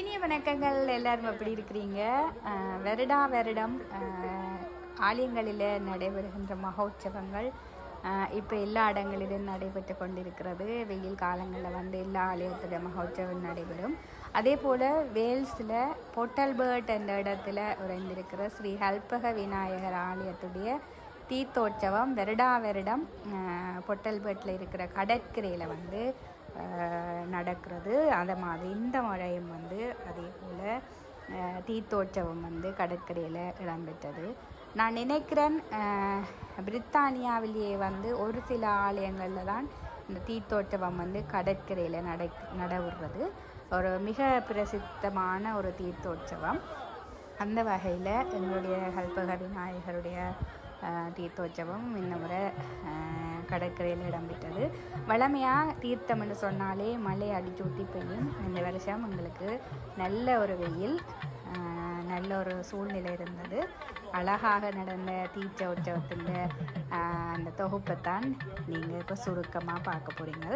இனிய வணக்கங்கள். எல்லாரும் எப்படி இருக்கிறீங்க? வருடா வருடம் ஆலயங்களில் நடைபெறுகின்ற மகோற்சவங்கள் இப்போ எல்லா இடங்களிலும் நடைபெற்று கொண்டிருக்கிறது. வெயில் காலங்களில் எல்லா ஆலயத்துல மகோற்சவம் நடைபெறும். அதே போல் வேல்ஸில் பொட்டல்பர்ட் என்ற இடத்துல உறைந்திருக்கிற ஸ்ரீ கல்பக விநாயகர் ஆலயத்துடைய தீர்த்தோற்சவம் வருடா வருடம் பொட்டல்பர்ட்டில் இருக்கிற கடற்கரையில் நடக்கிறது. அதை மாதிரி இந்த மழையும் அதே போல் தீர்த்தோற்சவம் கடற்கரையில் இடம்பெற்றது. நான் நினைக்கிறேன் பிரித்தானியாவிலேயே ஒரு சில ஆலயங்களில் தான் இந்த தீர்த்தோற்சவம் கடற்கரையில் நடைபெறுறது. ஒரு மிக பிரசித்தமான ஒரு தீர்த்தோற்சவம். அந்த வகையில் எங்களுடைய கல்பக விநாயகருடைய தீர்த்தோற்சவம் இந்த முறை கடற்கரையில் இடம்பெற்றது. வழமையாக தீர்த்தம் என்று சொன்னாலே மழை அடிச்சு ஊற்றி பெய்யும். இந்த வருஷம் எங்களுக்கு நல்ல ஒரு வெயில், நல்ல ஒரு சூழ்நிலை இருந்தது. அழகாக நடந்த தீர்த்தோற்சவத்தின் அந்த தொகுப்பை தான் நீங்கள் இப்போ சுருக்கமாக பார்க்க போகிறீங்க.